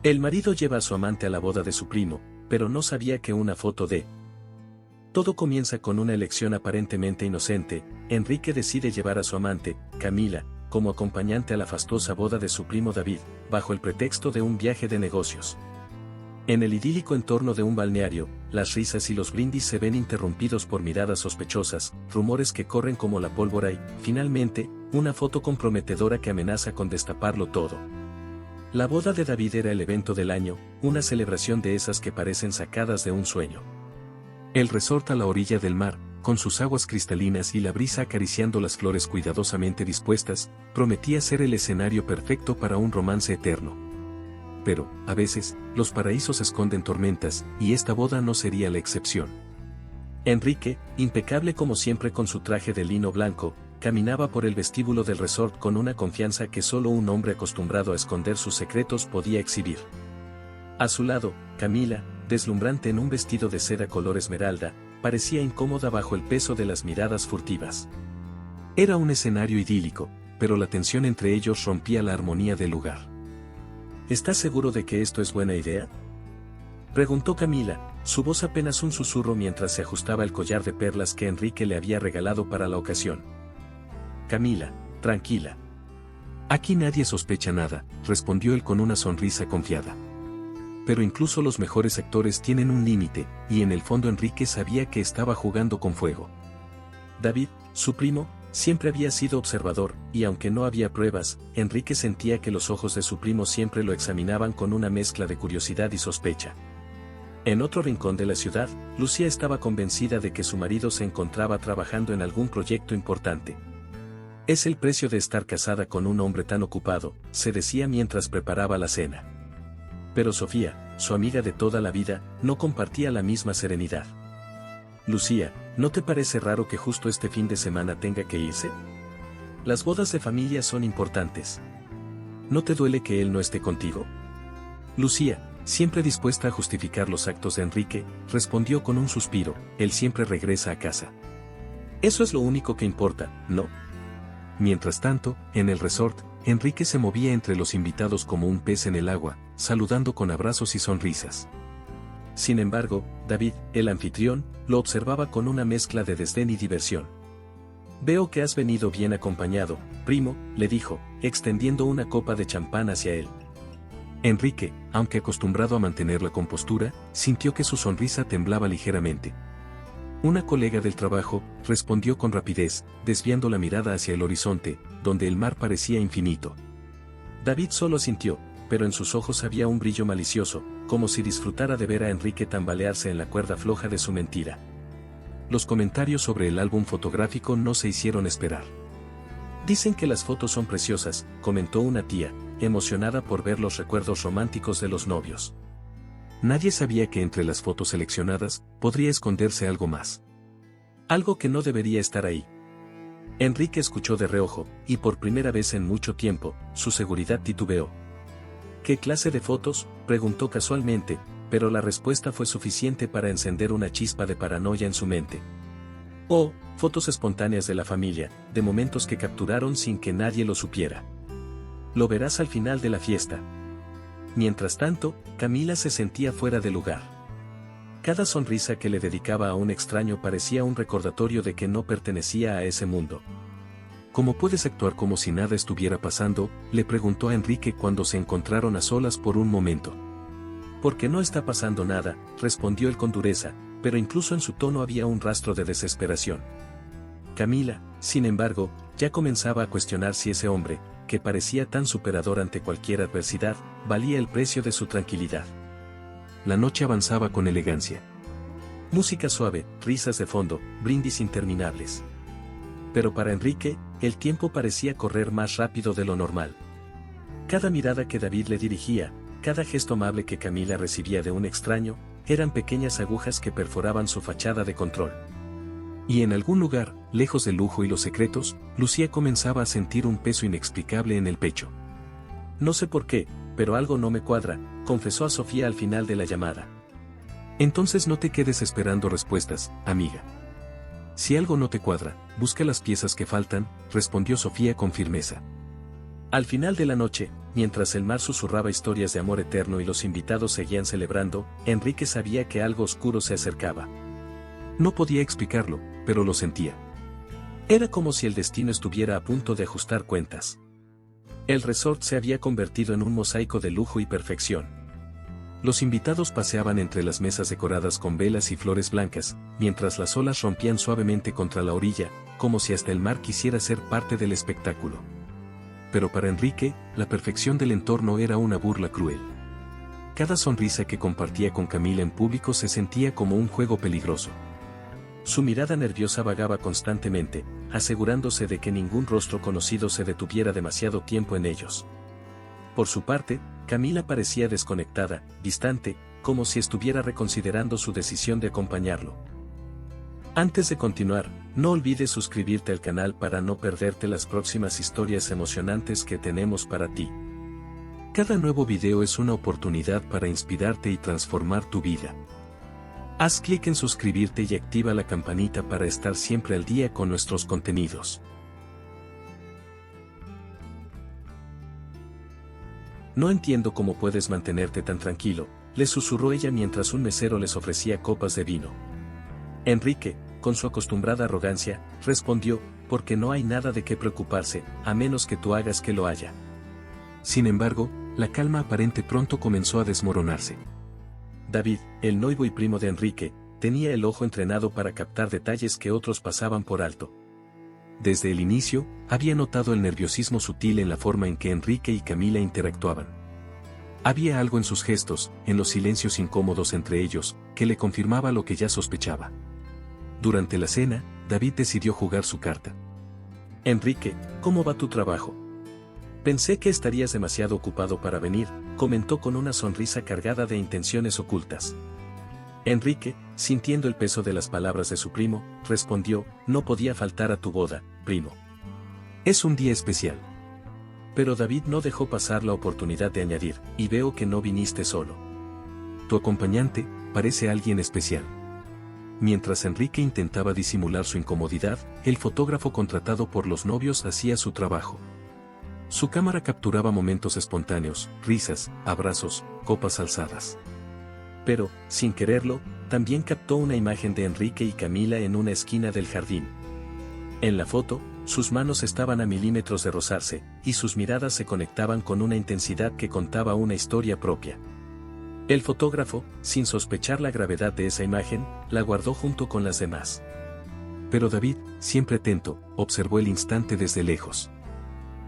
El marido lleva a su amante a la boda de su primo, pero no sabía que una foto de... Todo comienza con una elección aparentemente inocente. Enrique decide llevar a su amante, Camila, como acompañante a la fastuosa boda de su primo David, bajo el pretexto de un viaje de negocios. En el idílico entorno de un balneario, las risas y los brindis se ven interrumpidos por miradas sospechosas, rumores que corren como la pólvora y, finalmente, una foto comprometedora que amenaza con destaparlo todo. La boda de David era el evento del año, una celebración de esas que parecen sacadas de un sueño. El resort a la orilla del mar, con sus aguas cristalinas y la brisa acariciando las flores cuidadosamente dispuestas, prometía ser el escenario perfecto para un romance eterno. Pero, a veces, los paraísos esconden tormentas, y esta boda no sería la excepción. Enrique, impecable como siempre con su traje de lino blanco, caminaba por el vestíbulo del resort con una confianza que solo un hombre acostumbrado a esconder sus secretos podía exhibir. A su lado, Camila, deslumbrante en un vestido de seda color esmeralda, parecía incómoda bajo el peso de las miradas furtivas. Era un escenario idílico, pero la tensión entre ellos rompía la armonía del lugar. ¿Estás seguro de que esto es buena idea?, preguntó Camila, su voz apenas un susurro mientras se ajustaba el collar de perlas que Enrique le había regalado para la ocasión. Camila, tranquila. Aquí nadie sospecha nada, respondió él con una sonrisa confiada. Pero incluso los mejores actores tienen un límite, y en el fondo Enrique sabía que estaba jugando con fuego. David, su primo, siempre había sido observador, y aunque no había pruebas, Enrique sentía que los ojos de su primo siempre lo examinaban con una mezcla de curiosidad y sospecha. En otro rincón de la ciudad, Lucía estaba convencida de que su marido se encontraba trabajando en algún proyecto importante. Es el precio de estar casada con un hombre tan ocupado, se decía mientras preparaba la cena. Pero Sofía, su amiga de toda la vida, no compartía la misma serenidad. Lucía, ¿no te parece raro que justo este fin de semana tenga que irse? Las bodas de familia son importantes. ¿No te duele que él no esté contigo? Lucía, siempre dispuesta a justificar los actos de Enrique, respondió con un suspiro, él siempre regresa a casa. Eso es lo único que importa, ¿no? Mientras tanto, en el resort, Enrique se movía entre los invitados como un pez en el agua, saludando con abrazos y sonrisas. Sin embargo, David, el anfitrión, lo observaba con una mezcla de desdén y diversión. Veo que has venido bien acompañado, primo, le dijo, extendiendo una copa de champán hacia él. Enrique, aunque acostumbrado a mantener la compostura, sintió que su sonrisa temblaba ligeramente. Una colega del trabajo, respondió con rapidez, desviando la mirada hacia el horizonte, donde el mar parecía infinito. David solo asintió, pero en sus ojos había un brillo malicioso, como si disfrutara de ver a Enrique tambalearse en la cuerda floja de su mentira. Los comentarios sobre el álbum fotográfico no se hicieron esperar. Dicen que las fotos son preciosas, comentó una tía, emocionada por ver los recuerdos románticos de los novios. Nadie sabía que entre las fotos seleccionadas, podría esconderse algo más. Algo que no debería estar ahí. Enrique escuchó de reojo, y por primera vez en mucho tiempo, su seguridad titubeó. ¿Qué clase de fotos?, preguntó casualmente, pero la respuesta fue suficiente para encender una chispa de paranoia en su mente. Oh, fotos espontáneas de la familia, de momentos que capturaron sin que nadie lo supiera. Lo verás al final de la fiesta. Mientras tanto, Camila se sentía fuera de lugar. Cada sonrisa que le dedicaba a un extraño parecía un recordatorio de que no pertenecía a ese mundo. ¿Cómo puedes actuar como si nada estuviera pasando?, le preguntó a Enrique cuando se encontraron a solas por un momento. Porque no está pasando nada, respondió él con dureza, pero incluso en su tono había un rastro de desesperación. Camila, sin embargo, ya comenzaba a cuestionar si ese hombre, que parecía tan superador ante cualquier adversidad, valía el precio de su tranquilidad. La noche avanzaba con elegancia. Música suave, risas de fondo, brindis interminables. Pero para Enrique, el tiempo parecía correr más rápido de lo normal. Cada mirada que David le dirigía, cada gesto amable que Camila recibía de un extraño, eran pequeñas agujas que perforaban su fachada de control. Y en algún lugar, lejos del lujo y los secretos, Lucía comenzaba a sentir un peso inexplicable en el pecho. No sé por qué, pero algo no me cuadra, confesó a Sofía al final de la llamada. Entonces no te quedes esperando respuestas, amiga. Si algo no te cuadra, busca las piezas que faltan, respondió Sofía con firmeza. Al final de la noche, mientras el mar susurraba historias de amor eterno y los invitados seguían celebrando, Enrique sabía que algo oscuro se acercaba. No podía explicarlo, pero lo sentía. Era como si el destino estuviera a punto de ajustar cuentas. El resort se había convertido en un mosaico de lujo y perfección. Los invitados paseaban entre las mesas decoradas con velas y flores blancas, mientras las olas rompían suavemente contra la orilla, como si hasta el mar quisiera ser parte del espectáculo. Pero para Enrique, la perfección del entorno era una burla cruel. Cada sonrisa que compartía con Camila en público se sentía como un juego peligroso. Su mirada nerviosa vagaba constantemente, asegurándose de que ningún rostro conocido se detuviera demasiado tiempo en ellos. Por su parte, Camila parecía desconectada, distante, como si estuviera reconsiderando su decisión de acompañarlo. Antes de continuar, no olvides suscribirte al canal para no perderte las próximas historias emocionantes que tenemos para ti. Cada nuevo video es una oportunidad para inspirarte y transformar tu vida. Haz clic en suscribirte y activa la campanita para estar siempre al día con nuestros contenidos. No entiendo cómo puedes mantenerte tan tranquilo, le susurró ella mientras un mesero les ofrecía copas de vino. Enrique, con su acostumbrada arrogancia, respondió, porque no hay nada de qué preocuparse, a menos que tú hagas que lo haya. Sin embargo, la calma aparente pronto comenzó a desmoronarse. David, el noivo y primo de Enrique, tenía el ojo entrenado para captar detalles que otros pasaban por alto. Desde el inicio, había notado el nerviosismo sutil en la forma en que Enrique y Camila interactuaban. Había algo en sus gestos, en los silencios incómodos entre ellos, que le confirmaba lo que ya sospechaba. Durante la cena, David decidió jugar su carta. Enrique, ¿cómo va tu trabajo? Pensé que estarías demasiado ocupado para venir, comentó con una sonrisa cargada de intenciones ocultas. Enrique, sintiendo el peso de las palabras de su primo, respondió, no podía faltar a tu boda, primo. Es un día especial. Pero David no dejó pasar la oportunidad de añadir, y veo que no viniste solo. Tu acompañante, parece alguien especial. Mientras Enrique intentaba disimular su incomodidad, el fotógrafo contratado por los novios hacía su trabajo. Su cámara capturaba momentos espontáneos, risas, abrazos, copas alzadas. Pero, sin quererlo, también captó una imagen de Enrique y Camila en una esquina del jardín. En la foto, sus manos estaban a milímetros de rozarse, y sus miradas se conectaban con una intensidad que contaba una historia propia. El fotógrafo, sin sospechar la gravedad de esa imagen, la guardó junto con las demás. Pero David, siempre atento, observó el instante desde lejos.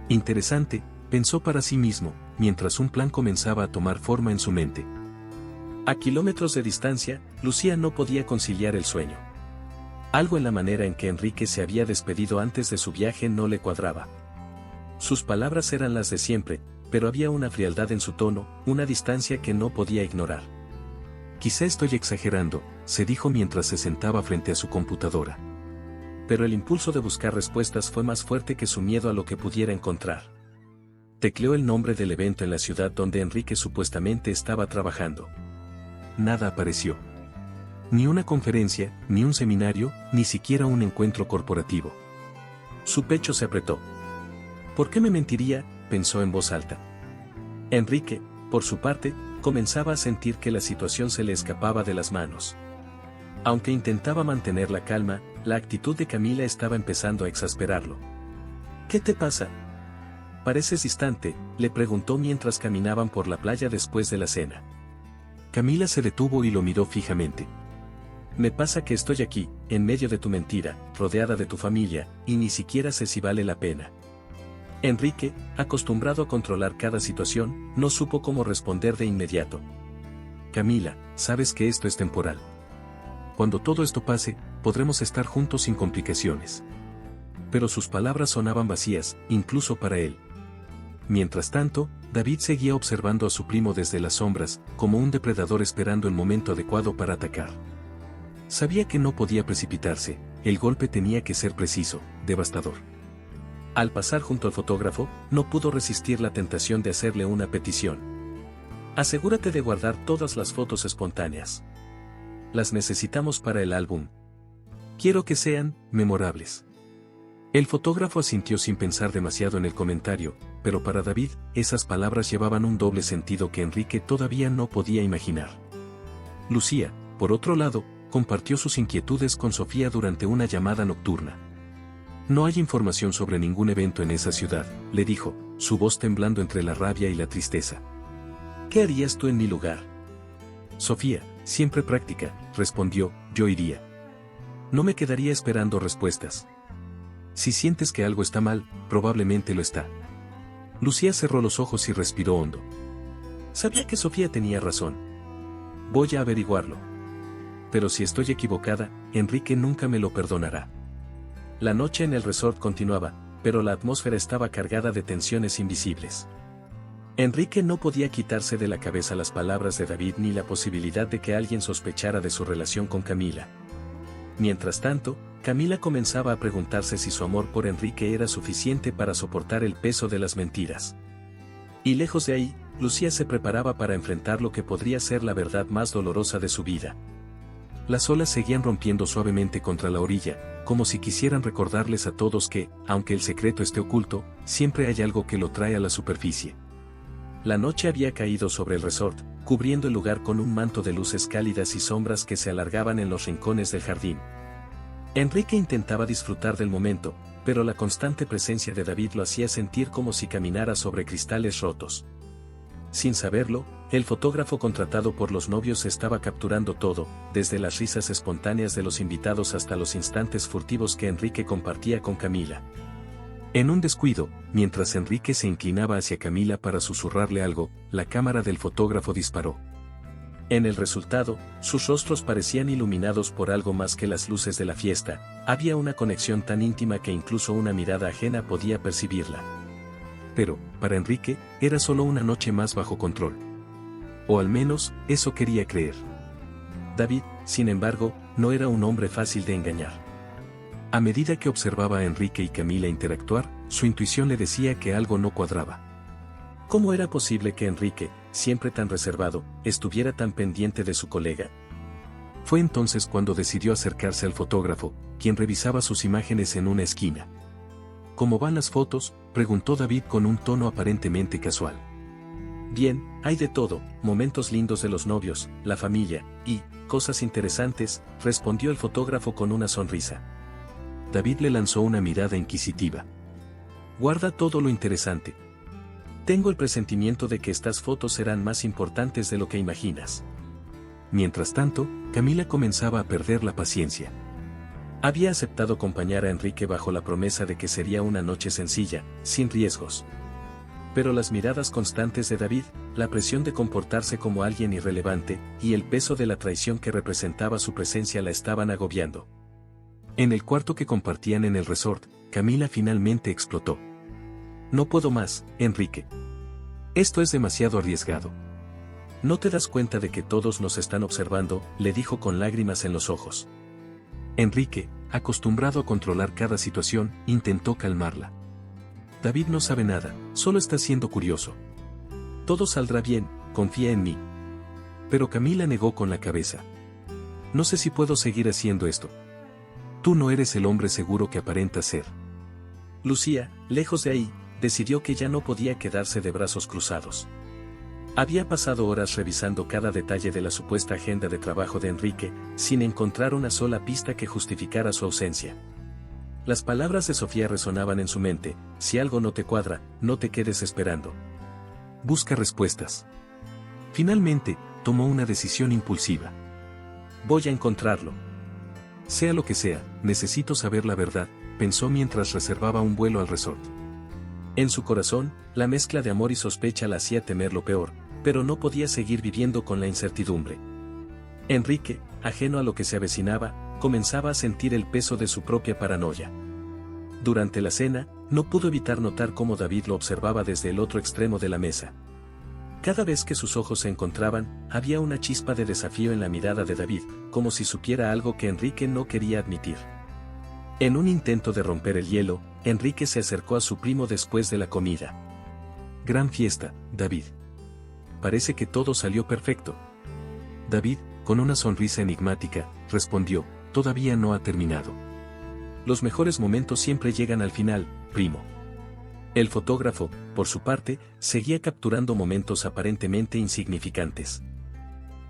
Interesante, pensó para sí mismo, mientras un plan comenzaba a tomar forma en su mente. A kilómetros de distancia, Lucía no podía conciliar el sueño. Algo en la manera en que Enrique se había despedido antes de su viaje no le cuadraba. Sus palabras eran las de siempre, pero había una frialdad en su tono, una distancia que no podía ignorar. Quizá estoy exagerando, se dijo mientras se sentaba frente a su computadora. Pero el impulso de buscar respuestas fue más fuerte que su miedo a lo que pudiera encontrar. Tecleó el nombre del evento en la ciudad donde Enrique supuestamente estaba trabajando. Nada apareció. Ni una conferencia, ni un seminario, ni siquiera un encuentro corporativo. Su pecho se apretó. ¿Por qué me mentiría?, pensó en voz alta. Enrique, por su parte, comenzaba a sentir que la situación se le escapaba de las manos. Aunque intentaba mantener la calma, la actitud de Camila estaba empezando a exasperarlo. ¿Qué te pasa? Pareces distante, le preguntó mientras caminaban por la playa después de la cena. Camila se detuvo y lo miró fijamente. Me pasa que estoy aquí, en medio de tu mentira, rodeada de tu familia, y ni siquiera sé si vale la pena. Enrique, acostumbrado a controlar cada situación, no supo cómo responder de inmediato. Camila, sabes que esto es temporal. Cuando todo esto pase, podremos estar juntos sin complicaciones. Pero sus palabras sonaban vacías, incluso para él. Mientras tanto, David seguía observando a su primo desde las sombras, como un depredador esperando el momento adecuado para atacar. Sabía que no podía precipitarse, el golpe tenía que ser preciso, devastador. Al pasar junto al fotógrafo, no pudo resistir la tentación de hacerle una petición. Asegúrate de guardar todas las fotos espontáneas. Las necesitamos para el álbum. Quiero que sean memorables. El fotógrafo asintió sin pensar demasiado en el comentario, pero para David, esas palabras llevaban un doble sentido que Enrique todavía no podía imaginar. Lucía, por otro lado, compartió sus inquietudes con Sofía durante una llamada nocturna. No hay información sobre ningún evento en esa ciudad, le dijo, su voz temblando entre la rabia y la tristeza. ¿Qué harías tú en mi lugar? Sofía, siempre práctica, respondió, yo iría. No me quedaría esperando respuestas. Si sientes que algo está mal, probablemente lo está. Lucía cerró los ojos y respiró hondo. Sabía que Sofía tenía razón. Voy a averiguarlo. Pero si estoy equivocada, Enrique nunca me lo perdonará. La noche en el resort continuaba, pero la atmósfera estaba cargada de tensiones invisibles. Enrique no podía quitarse de la cabeza las palabras de David ni la posibilidad de que alguien sospechara de su relación con Camila. Mientras tanto, Camila comenzaba a preguntarse si su amor por Enrique era suficiente para soportar el peso de las mentiras. Y lejos de ahí, Lucía se preparaba para enfrentar lo que podría ser la verdad más dolorosa de su vida. Las olas seguían rompiendo suavemente contra la orilla, como si quisieran recordarles a todos que, aunque el secreto esté oculto, siempre hay algo que lo trae a la superficie. La noche había caído sobre el resort, cubriendo el lugar con un manto de luces cálidas y sombras que se alargaban en los rincones del jardín. Enrique intentaba disfrutar del momento, pero la constante presencia de David lo hacía sentir como si caminara sobre cristales rotos. Sin saberlo, el fotógrafo contratado por los novios estaba capturando todo, desde las risas espontáneas de los invitados hasta los instantes furtivos que Enrique compartía con Camila. En un descuido, mientras Enrique se inclinaba hacia Camila para susurrarle algo, la cámara del fotógrafo disparó. En el resultado, sus rostros parecían iluminados por algo más que las luces de la fiesta, había una conexión tan íntima que incluso una mirada ajena podía percibirla. Pero, para Enrique, era solo una noche más bajo control. O al menos, eso quería creer. David, sin embargo, no era un hombre fácil de engañar. A medida que observaba a Enrique y Camila interactuar, su intuición le decía que algo no cuadraba. ¿Cómo era posible que Enrique, siempre tan reservado, estuviera tan pendiente de su colega? Fue entonces cuando decidió acercarse al fotógrafo, quien revisaba sus imágenes en una esquina. ¿Cómo van las fotos?, preguntó David con un tono aparentemente casual. Bien, hay de todo, momentos lindos de los novios, la familia, y cosas interesantes, respondió el fotógrafo con una sonrisa. David le lanzó una mirada inquisitiva. Guarda todo lo interesante. Tengo el presentimiento de que estas fotos serán más importantes de lo que imaginas. Mientras tanto, Camila comenzaba a perder la paciencia. Había aceptado acompañar a Enrique bajo la promesa de que sería una noche sencilla, sin riesgos. Pero las miradas constantes de David, la presión de comportarse como alguien irrelevante, y el peso de la traición que representaba su presencia la estaban agobiando. En el cuarto que compartían en el resort, Camila finalmente explotó. No puedo más, Enrique. Esto es demasiado arriesgado. ¿No te das cuenta de que todos nos están observando?, le dijo con lágrimas en los ojos. Enrique, acostumbrado a controlar cada situación, intentó calmarla. David no sabe nada, solo está siendo curioso. Todo saldrá bien, confía en mí. Pero Camila negó con la cabeza. No sé si puedo seguir haciendo esto. Tú no eres el hombre seguro que aparentas ser. Lucía, lejos de ahí, decidió que ya no podía quedarse de brazos cruzados. Había pasado horas revisando cada detalle de la supuesta agenda de trabajo de Enrique, sin encontrar una sola pista que justificara su ausencia. Las palabras de Sofía resonaban en su mente: si algo no te cuadra, no te quedes esperando. Busca respuestas. Finalmente, tomó una decisión impulsiva. Voy a encontrarlo. Sea lo que sea, necesito saber la verdad, pensó mientras reservaba un vuelo al resort. En su corazón, la mezcla de amor y sospecha la hacía temer lo peor, pero no podía seguir viviendo con la incertidumbre. Enrique, ajeno a lo que se avecinaba, comenzaba a sentir el peso de su propia paranoia. Durante la cena, no pudo evitar notar cómo David lo observaba desde el otro extremo de la mesa. Cada vez que sus ojos se encontraban, había una chispa de desafío en la mirada de David, como si supiera algo que Enrique no quería admitir. En un intento de romper el hielo, Enrique se acercó a su primo después de la comida. Gran fiesta, David. Parece que todo salió perfecto. David, con una sonrisa enigmática, respondió: todavía no ha terminado. Los mejores momentos siempre llegan al final, primo. El fotógrafo, por su parte, seguía capturando momentos aparentemente insignificantes.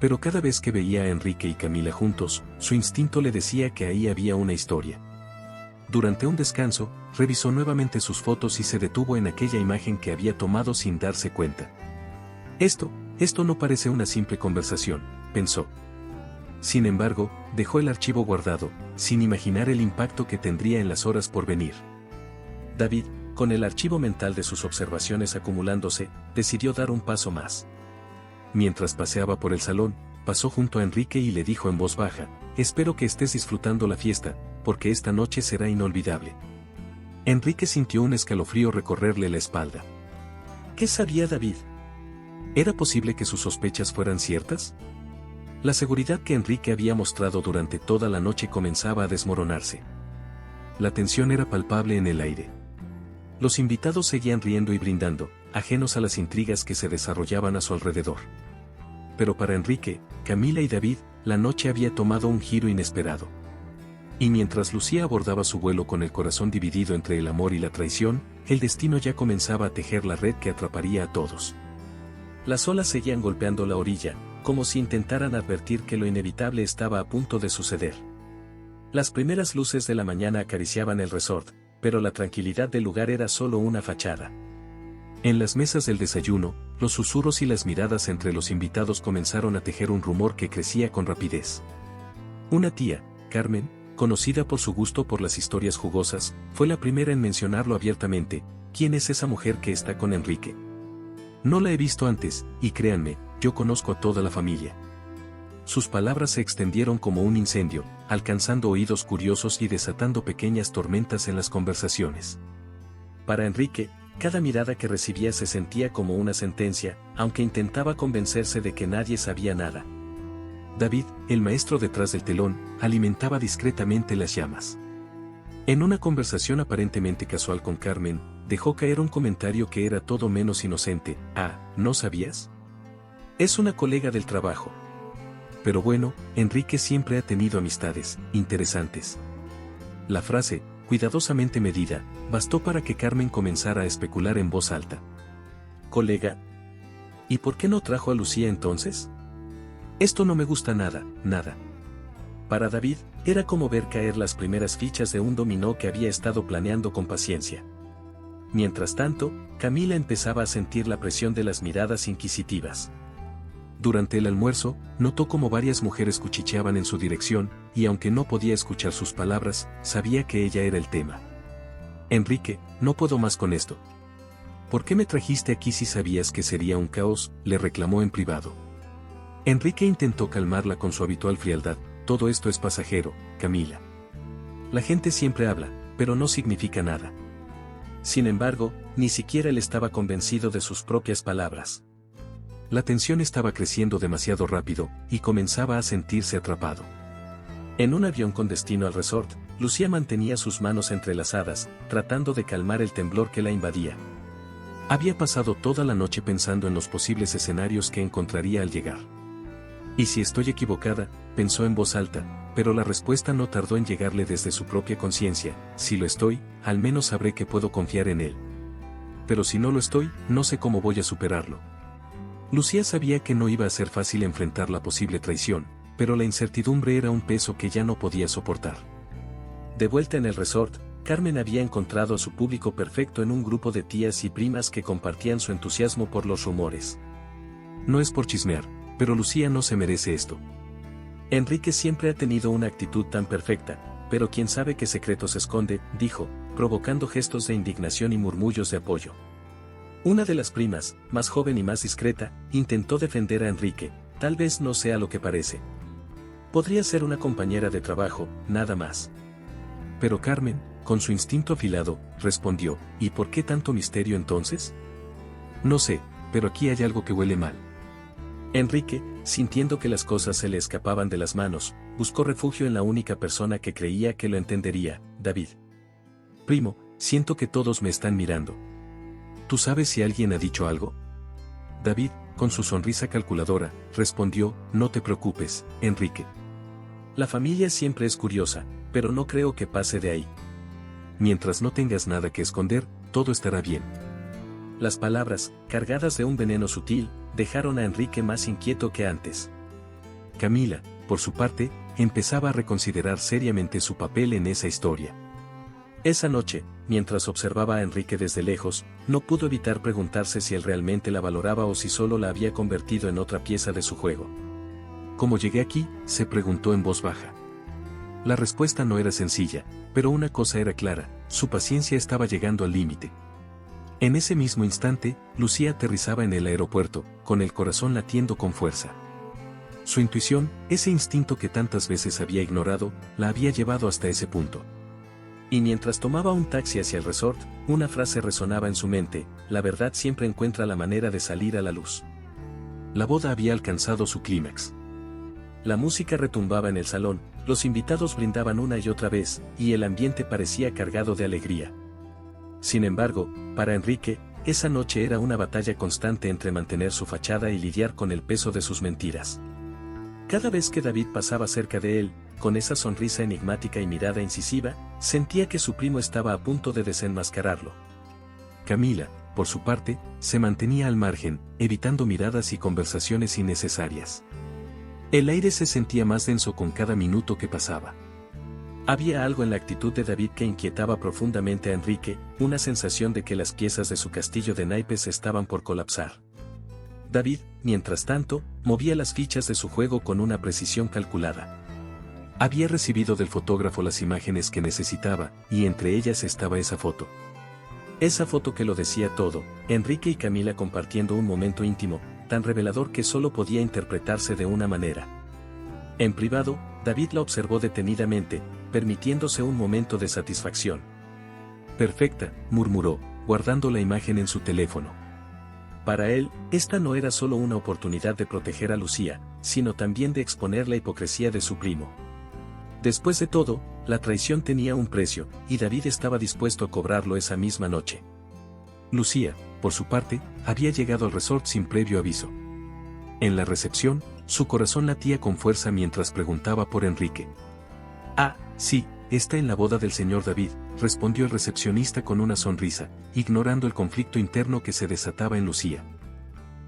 Pero cada vez que veía a Enrique y Camila juntos, su instinto le decía que ahí había una historia. Durante un descanso, revisó nuevamente sus fotos y se detuvo en aquella imagen que había tomado sin darse cuenta. Esto no parece una simple conversación, pensó. Sin embargo, dejó el archivo guardado, sin imaginar el impacto que tendría en las horas por venir. David, con el archivo mental de sus observaciones acumulándose, decidió dar un paso más. Mientras paseaba por el salón, pasó junto a Enrique y le dijo en voz baja: «Espero que estés disfrutando la fiesta, porque esta noche será inolvidable». Enrique sintió un escalofrío recorrerle la espalda. ¿Qué sabía David? ¿Era posible que sus sospechas fueran ciertas? La seguridad que Enrique había mostrado durante toda la noche comenzaba a desmoronarse. La tensión era palpable en el aire. Los invitados seguían riendo y brindando, ajenos a las intrigas que se desarrollaban a su alrededor. Pero para Enrique, Camila y David, la noche había tomado un giro inesperado. Y mientras Lucía abordaba su vuelo con el corazón dividido entre el amor y la traición, el destino ya comenzaba a tejer la red que atraparía a todos. Las olas seguían golpeando la orilla, como si intentaran advertir que lo inevitable estaba a punto de suceder. Las primeras luces de la mañana acariciaban el resort, pero la tranquilidad del lugar era solo una fachada. En las mesas del desayuno, los susurros y las miradas entre los invitados comenzaron a tejer un rumor que crecía con rapidez. Una tía, Carmen, conocida por su gusto por las historias jugosas, fue la primera en mencionarlo abiertamente: «¿Quién es esa mujer que está con Enrique? No la he visto antes, y créanme, yo conozco a toda la familia». Sus palabras se extendieron como un incendio, alcanzando oídos curiosos y desatando pequeñas tormentas en las conversaciones. Para Enrique, cada mirada que recibía se sentía como una sentencia, aunque intentaba convencerse de que nadie sabía nada. David, el maestro detrás del telón, alimentaba discretamente las llamas. En una conversación aparentemente casual con Carmen, dejó caer un comentario que era todo menos inocente: «Ah, ¿no sabías? Es una colega del trabajo». Pero bueno, Enrique siempre ha tenido amistades interesantes. La frase, cuidadosamente medida, bastó para que Carmen comenzara a especular en voz alta. «¿Colega? ¿Y por qué no trajo a Lucía entonces? Esto no me gusta nada, nada». Para David, era como ver caer las primeras fichas de un dominó que había estado planeando con paciencia. Mientras tanto, Camila empezaba a sentir la presión de las miradas inquisitivas. Durante el almuerzo, notó cómo varias mujeres cuchicheaban en su dirección, y aunque no podía escuchar sus palabras, sabía que ella era el tema. «Enrique, no puedo más con esto. ¿Por qué me trajiste aquí si sabías que sería un caos?», le reclamó en privado. Enrique intentó calmarla con su habitual frialdad: «Todo esto es pasajero, Camila. La gente siempre habla, pero no significa nada». Sin embargo, ni siquiera él estaba convencido de sus propias palabras. La tensión estaba creciendo demasiado rápido, y comenzaba a sentirse atrapado. En un avión con destino al resort, Lucía mantenía sus manos entrelazadas, tratando de calmar el temblor que la invadía. Había pasado toda la noche pensando en los posibles escenarios que encontraría al llegar. «¿Y si estoy equivocada?», pensó en voz alta, pero la respuesta no tardó en llegarle desde su propia conciencia: «Si lo estoy, al menos sabré que puedo confiar en él. Pero si no lo estoy, no sé cómo voy a superarlo». Lucía sabía que no iba a ser fácil enfrentar la posible traición, pero la incertidumbre era un peso que ya no podía soportar. De vuelta en el resort, Carmen había encontrado a su público perfecto en un grupo de tías y primas que compartían su entusiasmo por los rumores. «No es por chismear, pero Lucía no se merece esto. Enrique siempre ha tenido una actitud tan perfecta, pero quién sabe qué secretos esconde», dijo, provocando gestos de indignación y murmullos de apoyo. Una de las primas, más joven y más discreta, intentó defender a Enrique: «Tal vez no sea lo que parece. Podría ser una compañera de trabajo, nada más». Pero Carmen, con su instinto afilado, respondió: «¿Y por qué tanto misterio entonces?». «No sé, pero aquí hay algo que huele mal». Enrique, sintiendo que las cosas se le escapaban de las manos, buscó refugio en la única persona que creía que lo entendería: David. «Primo, siento que todos me están mirando. ¿Tú sabes si alguien ha dicho algo?». David, con su sonrisa calculadora, respondió: «No te preocupes, Enrique. La familia siempre es curiosa, pero no creo que pase de ahí». mientras no tengas nada que esconder, todo estará bien. Las palabras, cargadas de un veneno sutil, dejaron a Enrique más inquieto que antes. Camila, por su parte, empezaba a reconsiderar seriamente su papel en esa historia. Esa noche, mientras observaba a Enrique desde lejos, no pudo evitar preguntarse si él realmente la valoraba o si solo la había convertido en otra pieza de su juego. ¿Cómo llegué aquí?, se preguntó en voz baja. La respuesta no era sencilla, pero una cosa era clara, su paciencia estaba llegando al límite. En ese mismo instante, Lucía aterrizaba en el aeropuerto, con el corazón latiendo con fuerza. Su intuición, ese instinto que tantas veces había ignorado, la había llevado hasta ese punto. Y mientras tomaba un taxi hacia el resort, una frase resonaba en su mente: la verdad siempre encuentra la manera de salir a la luz. La boda había alcanzado su clímax. La música retumbaba en el salón, los invitados brindaban una y otra vez, y el ambiente parecía cargado de alegría. Sin embargo, para Enrique, esa noche era una batalla constante entre mantener su fachada y lidiar con el peso de sus mentiras. Cada vez que David pasaba cerca de él, con esa sonrisa enigmática y mirada incisiva, sentía que su primo estaba a punto de desenmascararlo. Camila, por su parte, se mantenía al margen, evitando miradas y conversaciones innecesarias. El aire se sentía más denso con cada minuto que pasaba. Había algo en la actitud de David que inquietaba profundamente a Enrique, una sensación de que las piezas de su castillo de naipes estaban por colapsar. David, mientras tanto, movía las fichas de su juego con una precisión calculada. Había recibido del fotógrafo las imágenes que necesitaba, y entre ellas estaba esa foto. Esa foto que lo decía todo, Enrique y Camila compartiendo un momento íntimo, tan revelador que solo podía interpretarse de una manera. En privado, David la observó detenidamente, permitiéndose un momento de satisfacción. «Perfecta», murmuró, guardando la imagen en su teléfono. Para él, esta no era solo una oportunidad de proteger a Lucía, sino también de exponer la hipocresía de su primo. Después de todo, la traición tenía un precio, y David estaba dispuesto a cobrarlo esa misma noche. Lucía, por su parte, había llegado al resort sin previo aviso. En la recepción, su corazón latía con fuerza mientras preguntaba por Enrique. «Ah, sí, está en la boda del señor David», respondió el recepcionista con una sonrisa, ignorando el conflicto interno que se desataba en Lucía.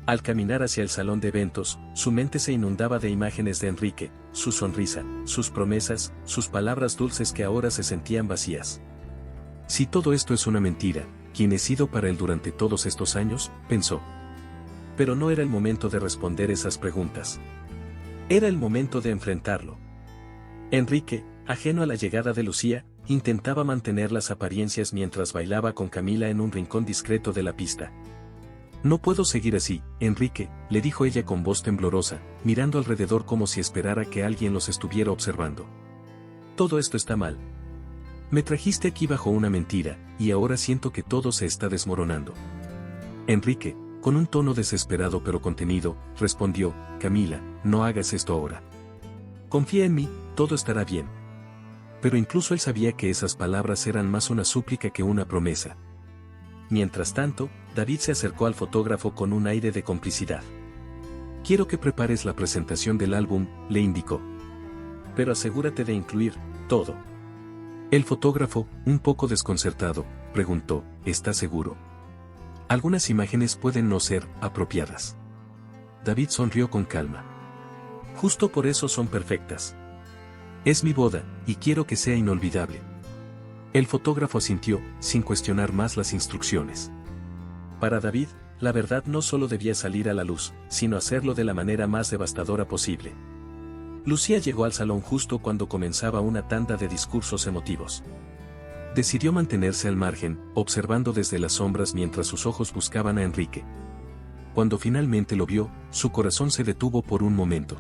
Al caminar hacia el salón de eventos, su mente se inundaba de imágenes de Enrique, su sonrisa, sus promesas, sus palabras dulces que ahora se sentían vacías. «Si todo esto es una mentira, ¿quién he sido para él durante todos estos años?», pensó. Pero no era el momento de responder esas preguntas. Era el momento de enfrentarlo. Enrique, ajeno a la llegada de Lucía, intentaba mantener las apariencias mientras bailaba con Camila en un rincón discreto de la pista. «No puedo seguir así, Enrique», le dijo ella con voz temblorosa, mirando alrededor como si esperara que alguien los estuviera observando. «Todo esto está mal. Me trajiste aquí bajo una mentira, y ahora siento que todo se está desmoronando». Enrique, con un tono desesperado pero contenido, respondió: «Camila, no hagas esto ahora. Confía en mí, todo estará bien». Pero incluso él sabía que esas palabras eran más una súplica que una promesa. Mientras tanto, David se acercó al fotógrafo con un aire de complicidad. «Quiero que prepares la presentación del álbum», le indicó. «Pero asegúrate de incluir todo». El fotógrafo, un poco desconcertado, preguntó: «¿Estás seguro? Algunas imágenes pueden no ser apropiadas». David sonrió con calma. «Justo por eso son perfectas. Es mi boda, y quiero que sea inolvidable». El fotógrafo asintió, sin cuestionar más las instrucciones. Para David, la verdad no solo debía salir a la luz, sino hacerlo de la manera más devastadora posible. Lucía llegó al salón justo cuando comenzaba una tanda de discursos emotivos. Decidió mantenerse al margen, observando desde las sombras mientras sus ojos buscaban a Enrique. Cuando finalmente lo vio, su corazón se detuvo por un momento.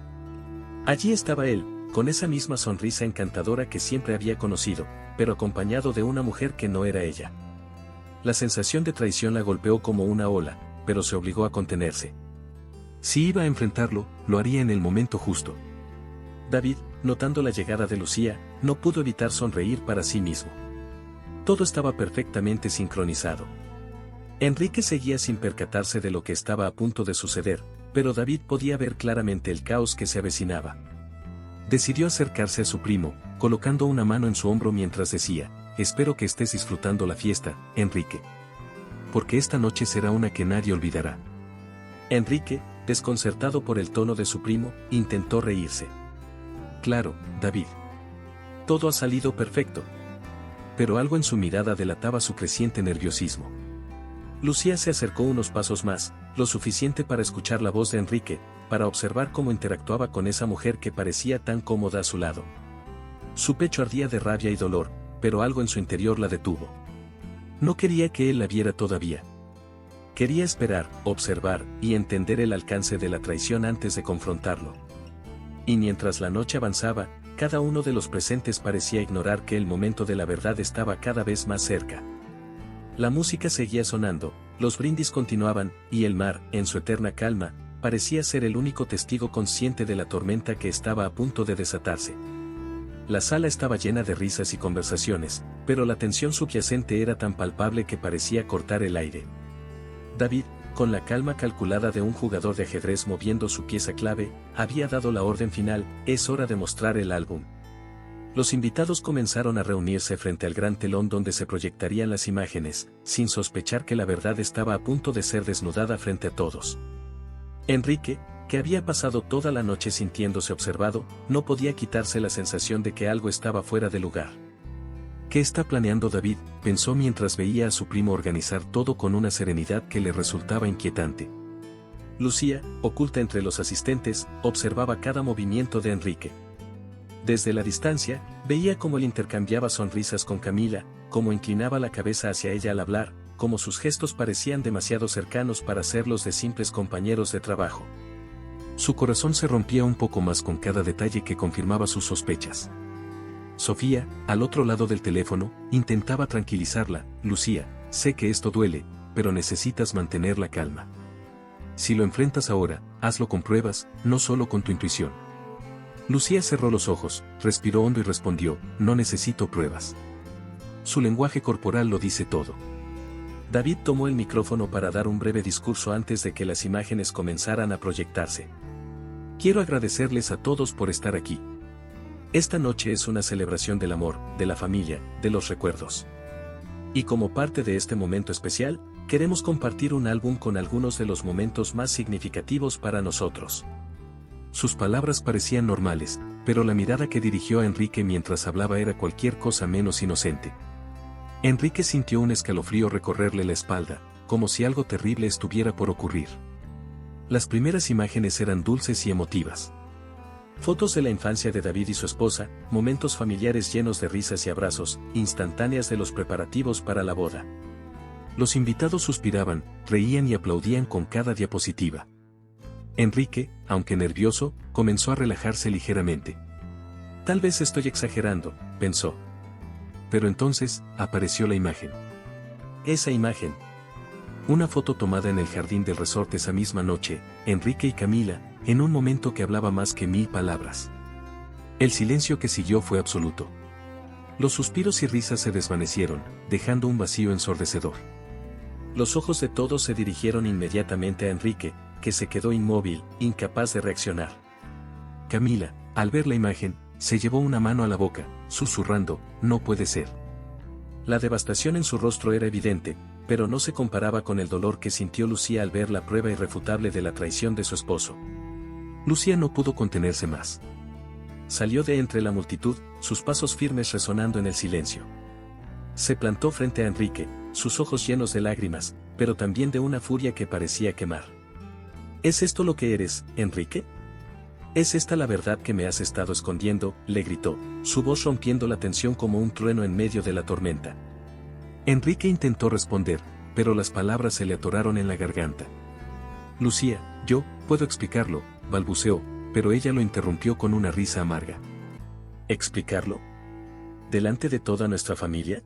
Allí estaba él, con esa misma sonrisa encantadora que siempre había conocido, pero acompañado de una mujer que no era ella. La sensación de traición la golpeó como una ola, pero se obligó a contenerse. Si iba a enfrentarlo, lo haría en el momento justo. David, notando la llegada de Lucía, no pudo evitar sonreír para sí mismo. Todo estaba perfectamente sincronizado. Enrique seguía sin percatarse de lo que estaba a punto de suceder, pero David podía ver claramente el caos que se avecinaba. Decidió acercarse a su primo, colocando una mano en su hombro mientras decía: espero que estés disfrutando la fiesta, Enrique. Porque esta noche será una que nadie olvidará. Enrique, desconcertado por el tono de su primo, intentó reírse. Claro, David. Todo ha salido perfecto. Pero algo en su mirada delataba su creciente nerviosismo. Lucía se acercó unos pasos más, lo suficiente para escuchar la voz de Enrique, para observar cómo interactuaba con esa mujer que parecía tan cómoda a su lado. Su pecho ardía de rabia y dolor, pero algo en su interior la detuvo. No quería que él la viera todavía. Quería esperar, observar y entender el alcance de la traición antes de confrontarlo. Y mientras la noche avanzaba, cada uno de los presentes parecía ignorar que el momento de la verdad estaba cada vez más cerca. La música seguía sonando, los brindis continuaban, y el mar, en su eterna calma, parecía ser el único testigo consciente de la tormenta que estaba a punto de desatarse. La sala estaba llena de risas y conversaciones, pero la tensión subyacente era tan palpable que parecía cortar el aire. David, con la calma calculada de un jugador de ajedrez moviendo su pieza clave, había dado la orden final: es hora de mostrar el álbum. Los invitados comenzaron a reunirse frente al gran telón donde se proyectarían las imágenes, sin sospechar que la verdad estaba a punto de ser desnudada frente a todos. Enrique, que había pasado toda la noche sintiéndose observado, no podía quitarse la sensación de que algo estaba fuera de lugar. ¿Qué está planeando David?, pensó mientras veía a su primo organizar todo con una serenidad que le resultaba inquietante. Lucía, oculta entre los asistentes, observaba cada movimiento de Enrique. Desde la distancia, veía cómo él intercambiaba sonrisas con Camila, cómo inclinaba la cabeza hacia ella al hablar, cómo sus gestos parecían demasiado cercanos para ser los de simples compañeros de trabajo. Su corazón se rompía un poco más con cada detalle que confirmaba sus sospechas. Sofía, al otro lado del teléfono, intentaba tranquilizarla. Lucía, sé que esto duele, pero necesitas mantener la calma. Si lo enfrentas ahora, hazlo con pruebas, no solo con tu intuición. Lucía cerró los ojos, respiró hondo y respondió: no necesito pruebas. Su lenguaje corporal lo dice todo. David tomó el micrófono para dar un breve discurso antes de que las imágenes comenzaran a proyectarse. Quiero agradecerles a todos por estar aquí. Esta noche es una celebración del amor, de la familia, de los recuerdos. Y como parte de este momento especial, queremos compartir un álbum con algunos de los momentos más significativos para nosotros. Sus palabras parecían normales, pero la mirada que dirigió a Enrique mientras hablaba era cualquier cosa menos inocente. Enrique sintió un escalofrío recorrerle la espalda, como si algo terrible estuviera por ocurrir. Las primeras imágenes eran dulces y emotivas. Fotos de la infancia de David y su esposa, momentos familiares llenos de risas y abrazos, instantáneas de los preparativos para la boda. Los invitados suspiraban, reían y aplaudían con cada diapositiva. Enrique, aunque nervioso, comenzó a relajarse ligeramente. Tal vez estoy exagerando, pensó. Pero entonces, apareció la imagen. Esa imagen. Una foto tomada en el jardín del resort esa misma noche, Enrique y Camila, en un momento que hablaba más que 1000 palabras. El silencio que siguió fue absoluto. Los suspiros y risas se desvanecieron, dejando un vacío ensordecedor. Los ojos de todos se dirigieron inmediatamente a Enrique, que se quedó inmóvil, incapaz de reaccionar. Camila, al ver la imagen, se llevó una mano a la boca, susurrando: no puede ser. La devastación en su rostro era evidente, pero no se comparaba con el dolor que sintió Lucía al ver la prueba irrefutable de la traición de su esposo. Lucía no pudo contenerse más. Salió de entre la multitud, sus pasos firmes resonando en el silencio. Se plantó frente a Enrique, sus ojos llenos de lágrimas, pero también de una furia que parecía quemar. ¿Es esto lo que eres, Enrique? ¿Es esta la verdad que me has estado escondiendo?, le gritó, su voz rompiendo la tensión como un trueno en medio de la tormenta. Enrique intentó responder, pero las palabras se le atoraron en la garganta. Lucía, yo puedo explicarlo, balbuceó, pero ella lo interrumpió con una risa amarga. ¿Explicarlo? ¿Delante de toda nuestra familia?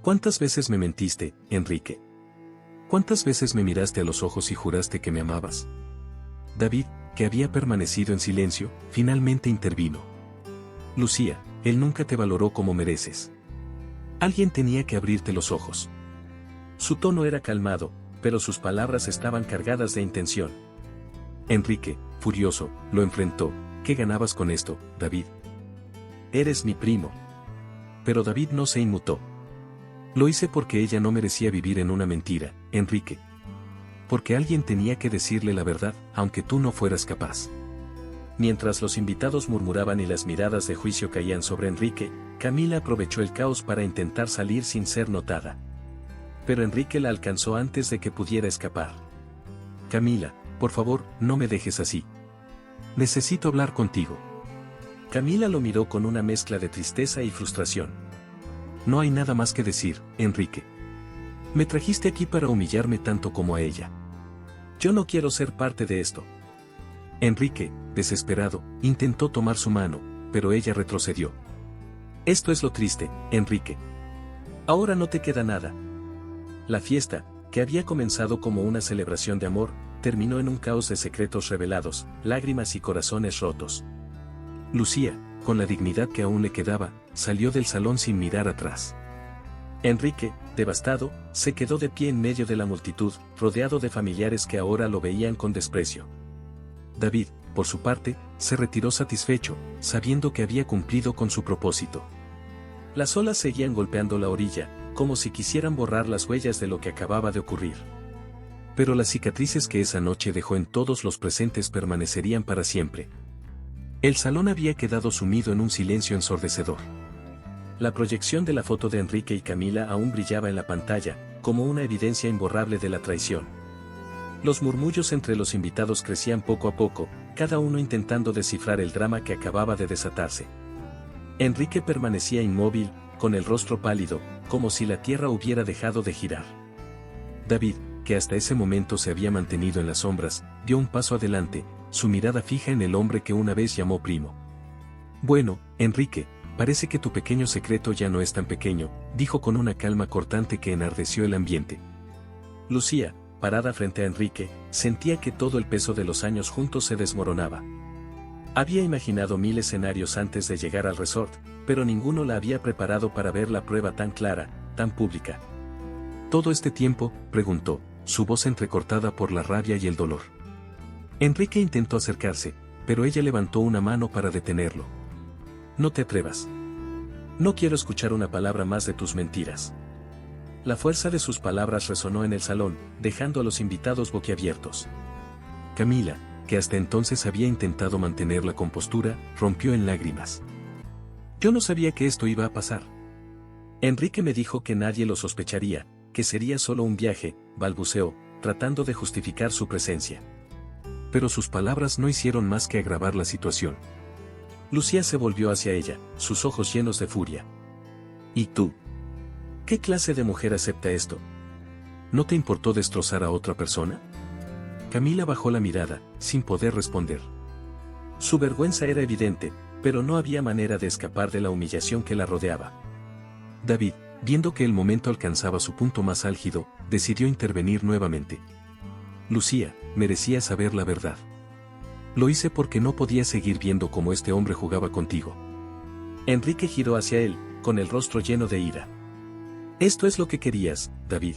¿Cuántas veces me mentiste, Enrique? ¿Cuántas veces me miraste a los ojos y juraste que me amabas? David, que había permanecido en silencio, finalmente intervino. Lucía, él nunca te valoró como mereces. Alguien tenía que abrirte los ojos. Su tono era calmado, pero sus palabras estaban cargadas de intención. Enrique, furioso, lo enfrentó. ¿Qué ganabas con esto, David? Eres mi primo. Pero David no se inmutó. Lo hice porque ella no merecía vivir en una mentira, Enrique. Porque alguien tenía que decirle la verdad, aunque tú no fueras capaz. Mientras los invitados murmuraban y las miradas de juicio caían sobre Enrique, Camila aprovechó el caos para intentar salir sin ser notada. Pero Enrique la alcanzó antes de que pudiera escapar. Camila, por favor, no me dejes así. Necesito hablar contigo. Camila lo miró con una mezcla de tristeza y frustración. No hay nada más que decir, Enrique. Me trajiste aquí para humillarme tanto como a ella. Yo no quiero ser parte de esto. Enrique, desesperado, intentó tomar su mano, pero ella retrocedió. Esto es lo triste, Enrique. Ahora no te queda nada. La fiesta, que había comenzado como una celebración de amor, terminó en un caos de secretos revelados, lágrimas y corazones rotos. Lucía, con la dignidad que aún le quedaba, salió del salón sin mirar atrás. Enrique, devastado, se quedó de pie en medio de la multitud, rodeado de familiares que ahora lo veían con desprecio. David, por su parte, se retiró satisfecho, sabiendo que había cumplido con su propósito. Las olas seguían golpeando la orilla, como si quisieran borrar las huellas de lo que acababa de ocurrir. Pero las cicatrices que esa noche dejó en todos los presentes permanecerían para siempre. El salón había quedado sumido en un silencio ensordecedor. La proyección de la foto de Enrique y Camila aún brillaba en la pantalla, como una evidencia imborrable de la traición. Los murmullos entre los invitados crecían poco a poco, cada uno intentando descifrar el drama que acababa de desatarse. Enrique permanecía inmóvil, con el rostro pálido, como si la tierra hubiera dejado de girar. David, que hasta ese momento se había mantenido en las sombras, dio un paso adelante, su mirada fija en el hombre que una vez llamó primo. Bueno, Enrique, parece que tu pequeño secreto ya no es tan pequeño, dijo con una calma cortante que enardeció el ambiente. Lucía, parada frente a Enrique, sentía que todo el peso de los años juntos se desmoronaba. Había imaginado 1000 escenarios antes de llegar al resort, pero ninguno la había preparado para ver la prueba tan clara, tan pública. ¿Todo este tiempo?, preguntó, su voz entrecortada por la rabia y el dolor. Enrique intentó acercarse, pero ella levantó una mano para detenerlo. No te atrevas. No quiero escuchar una palabra más de tus mentiras. La fuerza de sus palabras resonó en el salón, dejando a los invitados boquiabiertos. Camila, que hasta entonces había intentado mantener la compostura, rompió en lágrimas. Yo no sabía que esto iba a pasar. Enrique me dijo que nadie lo sospecharía, que sería solo un viaje, balbuceó, tratando de justificar su presencia. Pero sus palabras no hicieron más que agravar la situación. Lucía se volvió hacia ella, sus ojos llenos de furia. ¿Y tú? ¿Qué clase de mujer acepta esto? ¿No te importó destrozar a otra persona? Camila bajó la mirada, sin poder responder. Su vergüenza era evidente, pero no había manera de escapar de la humillación que la rodeaba. David, viendo que el momento alcanzaba su punto más álgido, decidió intervenir nuevamente. Lucía, merecía saber la verdad. Lo hice porque no podía seguir viendo cómo este hombre jugaba contigo. Enrique giró hacia él, con el rostro lleno de ira. ¿Esto es lo que querías, David?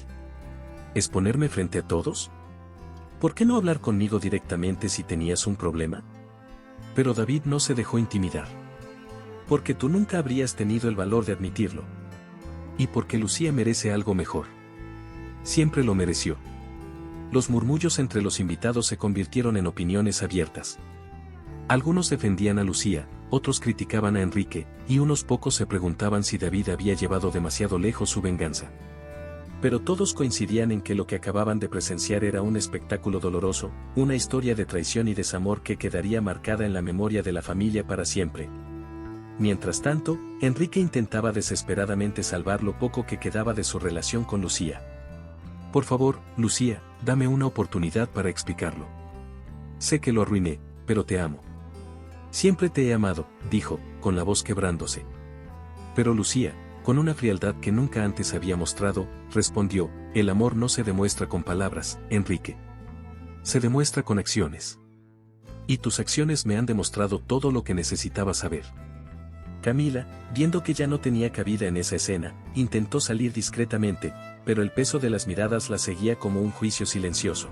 ¿Exponerme frente a todos? ¿Por qué no hablar conmigo directamente si tenías un problema? Pero David no se dejó intimidar. Porque tú nunca habrías tenido el valor de admitirlo. Y porque Lucía merece algo mejor. Siempre lo mereció. Los murmullos entre los invitados se convirtieron en opiniones abiertas. Algunos defendían a Lucía, otros criticaban a Enrique, y unos pocos se preguntaban si David había llevado demasiado lejos su venganza. Pero todos coincidían en que lo que acababan de presenciar era un espectáculo doloroso, una historia de traición y desamor que quedaría marcada en la memoria de la familia para siempre. Mientras tanto, Enrique intentaba desesperadamente salvar lo poco que quedaba de su relación con Lucía. Por favor, Lucía, dame una oportunidad para explicarlo. Sé que lo arruiné, pero te amo. Siempre te he amado, dijo, con la voz quebrándose. Pero Lucía, con una frialdad que nunca antes había mostrado, respondió, el amor no se demuestra con palabras, Enrique. Se demuestra con acciones. Y tus acciones me han demostrado todo lo que necesitaba saber. Camila, viendo que ya no tenía cabida en esa escena, intentó salir discretamente, pero el peso de las miradas la seguía como un juicio silencioso.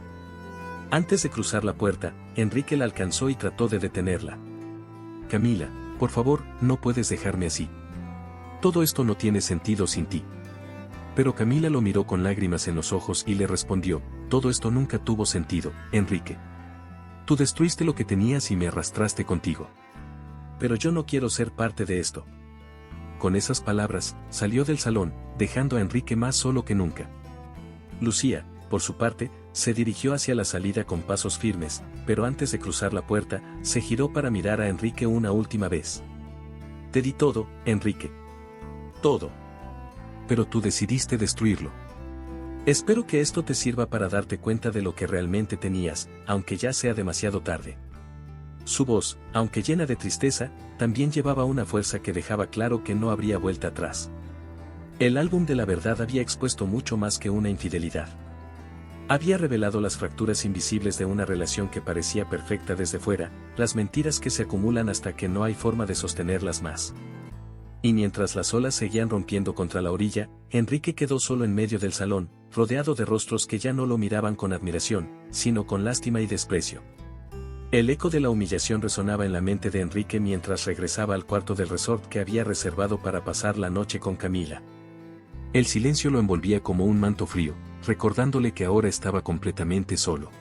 Antes de cruzar la puerta, Enrique la alcanzó y trató de detenerla. Camila, por favor, no puedes dejarme así. Todo esto no tiene sentido sin ti. Pero Camila lo miró con lágrimas en los ojos y le respondió, todo esto nunca tuvo sentido, Enrique. Tú destruiste lo que tenías y me arrastraste contigo. Pero yo no quiero ser parte de esto. Con esas palabras, salió del salón, dejando a Enrique más solo que nunca. Lucía, por su parte, se dirigió hacia la salida con pasos firmes, pero antes de cruzar la puerta, se giró para mirar a Enrique una última vez. Te di todo, Enrique. Todo. Pero tú decidiste destruirlo. Espero que esto te sirva para darte cuenta de lo que realmente tenías, aunque ya sea demasiado tarde. Su voz, aunque llena de tristeza, también llevaba una fuerza que dejaba claro que no habría vuelta atrás. El álbum de la verdad había expuesto mucho más que una infidelidad. Había revelado las fracturas invisibles de una relación que parecía perfecta desde fuera, las mentiras que se acumulan hasta que no hay forma de sostenerlas más. Y mientras las olas seguían rompiendo contra la orilla, Enrique quedó solo en medio del salón, rodeado de rostros que ya no lo miraban con admiración, sino con lástima y desprecio. El eco de la humillación resonaba en la mente de Enrique mientras regresaba al cuarto del resort que había reservado para pasar la noche con Camila. El silencio lo envolvía como un manto frío, recordándole que ahora estaba completamente solo.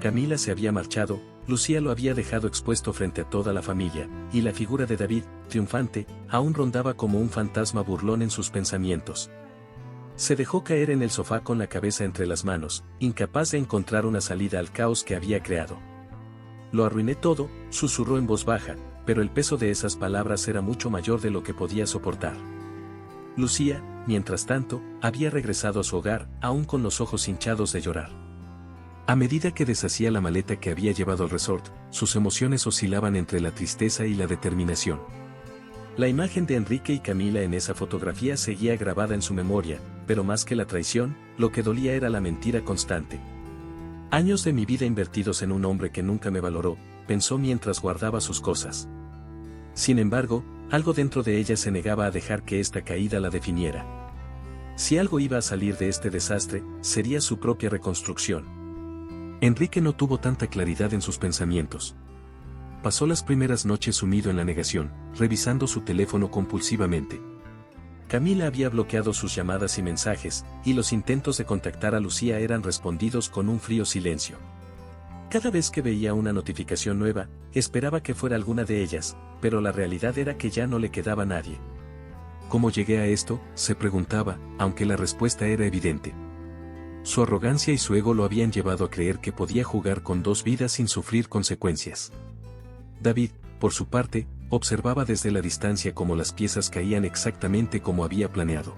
Camila se había marchado, Lucía lo había dejado expuesto frente a toda la familia, y la figura de David, triunfante, aún rondaba como un fantasma burlón en sus pensamientos. Se dejó caer en el sofá con la cabeza entre las manos, incapaz de encontrar una salida al caos que había creado. Lo arruiné todo, susurró en voz baja, pero el peso de esas palabras era mucho mayor de lo que podía soportar. Lucía, mientras tanto, había regresado a su hogar, aún con los ojos hinchados de llorar. A medida que deshacía la maleta que había llevado al resort, sus emociones oscilaban entre la tristeza y la determinación. La imagen de Enrique y Camila en esa fotografía seguía grabada en su memoria, pero más que la traición, lo que dolía era la mentira constante. Años de mi vida invertidos en un hombre que nunca me valoró, pensó mientras guardaba sus cosas. Sin embargo, algo dentro de ella se negaba a dejar que esta caída la definiera. Si algo iba a salir de este desastre, sería su propia reconstrucción. Enrique no tuvo tanta claridad en sus pensamientos. Pasó las primeras noches sumido en la negación, revisando su teléfono compulsivamente. Camila había bloqueado sus llamadas y mensajes, y los intentos de contactar a Lucía eran respondidos con un frío silencio. Cada vez que veía una notificación nueva, esperaba que fuera alguna de ellas, pero la realidad era que ya no le quedaba nadie. ¿Cómo llegué a esto?, se preguntaba, aunque la respuesta era evidente. Su arrogancia y su ego lo habían llevado a creer que podía jugar con dos vidas sin sufrir consecuencias. David, por su parte, observaba desde la distancia cómo las piezas caían exactamente como había planeado.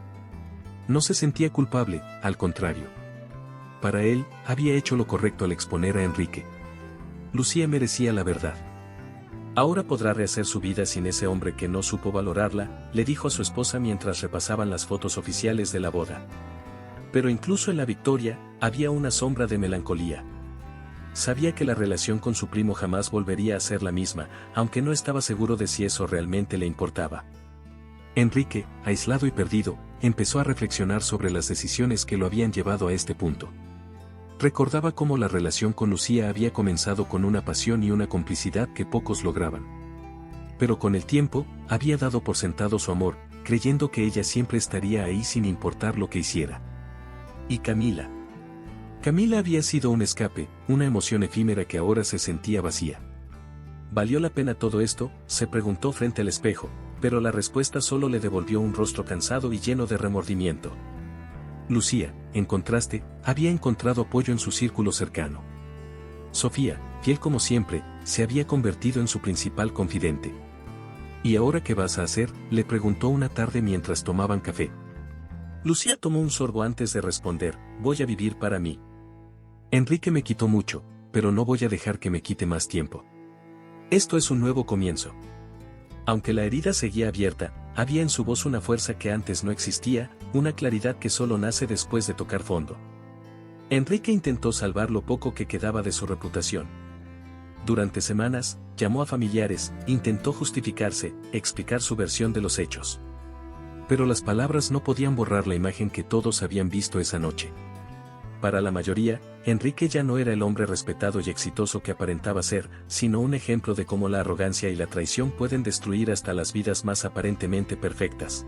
No se sentía culpable, al contrario. Para él, había hecho lo correcto al exponer a Enrique. Lucía merecía la verdad. Ahora podrá rehacer su vida sin ese hombre que no supo valorarla, le dijo a su esposa mientras repasaban las fotos oficiales de la boda. Pero incluso en la victoria, había una sombra de melancolía. Sabía que la relación con su primo jamás volvería a ser la misma, aunque no estaba seguro de si eso realmente le importaba. Enrique, aislado y perdido, empezó a reflexionar sobre las decisiones que lo habían llevado a este punto. Recordaba cómo la relación con Lucía había comenzado con una pasión y una complicidad que pocos lograban. Pero con el tiempo, había dado por sentado su amor, creyendo que ella siempre estaría ahí sin importar lo que hiciera. Y Camila. Camila había sido un escape, una emoción efímera que ahora se sentía vacía. ¿Valió la pena todo esto?, se preguntó frente al espejo, pero la respuesta solo le devolvió un rostro cansado y lleno de remordimiento. Lucía, en contraste, había encontrado apoyo en su círculo cercano. Sofía, fiel como siempre, se había convertido en su principal confidente. ¿Y ahora qué vas a hacer?, le preguntó una tarde mientras tomaban café. Lucía tomó un sorbo antes de responder, voy a vivir para mí. Enrique me quitó mucho, pero no voy a dejar que me quite más tiempo. Esto es un nuevo comienzo. Aunque la herida seguía abierta, había en su voz una fuerza que antes no existía, una claridad que solo nace después de tocar fondo. Enrique intentó salvar lo poco que quedaba de su reputación. Durante semanas, llamó a familiares, intentó justificarse, explicar su versión de los hechos. Pero las palabras no podían borrar la imagen que todos habían visto esa noche. Para la mayoría, Enrique ya no era el hombre respetado y exitoso que aparentaba ser, sino un ejemplo de cómo la arrogancia y la traición pueden destruir hasta las vidas más aparentemente perfectas.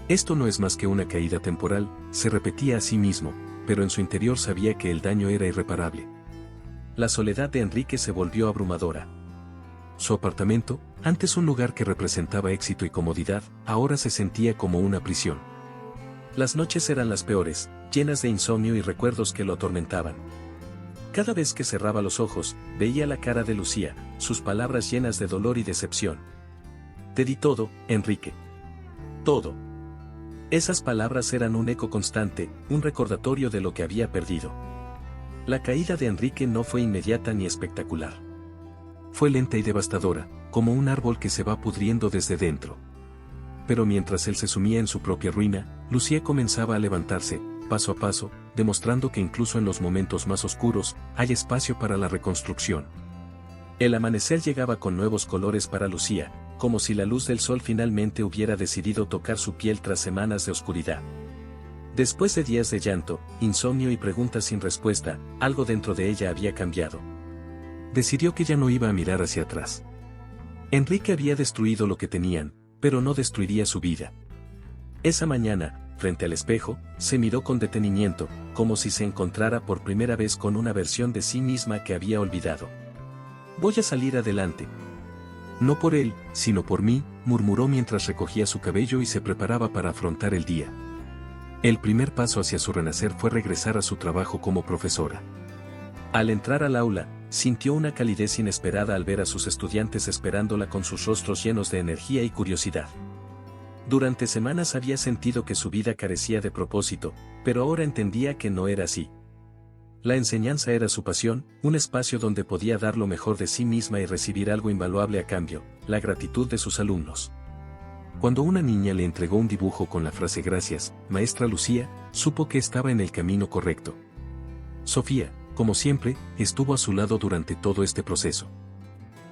Esto no es más que una caída temporal, se repetía a sí mismo, pero en su interior sabía que el daño era irreparable. La soledad de Enrique se volvió abrumadora. Su apartamento, antes un lugar que representaba éxito y comodidad, ahora se sentía como una prisión. Las noches eran las peores, llenas de insomnio y recuerdos que lo atormentaban. Cada vez que cerraba los ojos, veía la cara de Lucía, sus palabras llenas de dolor y decepción. Te di todo, Enrique. Todo. Esas palabras eran un eco constante, un recordatorio de lo que había perdido. La caída de Enrique no fue inmediata ni espectacular. Fue lenta y devastadora, como un árbol que se va pudriendo desde dentro. Pero mientras él se sumía en su propia ruina, Lucía comenzaba a levantarse, paso a paso, demostrando que incluso en los momentos más oscuros, hay espacio para la reconstrucción. El amanecer llegaba con nuevos colores para Lucía, como si la luz del sol finalmente hubiera decidido tocar su piel tras semanas de oscuridad. Después de días de llanto, insomnio y preguntas sin respuesta, algo dentro de ella había cambiado. Decidió que ya no iba a mirar hacia atrás. Enrique había destruido lo que tenían, pero no destruiría su vida. Esa mañana, frente al espejo, se miró con detenimiento, como si se encontrara por primera vez con una versión de sí misma que había olvidado. Voy a salir adelante. No por él, sino por mí, murmuró mientras recogía su cabello y se preparaba para afrontar el día. El primer paso hacia su renacer fue regresar a su trabajo como profesora. Al entrar al aula, sintió una calidez inesperada al ver a sus estudiantes esperándola con sus rostros llenos de energía y curiosidad. Durante semanas había sentido que su vida carecía de propósito, pero ahora entendía que no era así. La enseñanza era su pasión, un espacio donde podía dar lo mejor de sí misma y recibir algo invaluable a cambio, la gratitud de sus alumnos. Cuando una niña le entregó un dibujo con la frase "Gracias, maestra Lucía", supo que estaba en el camino correcto. Sofía, como siempre, estuvo a su lado durante todo este proceso.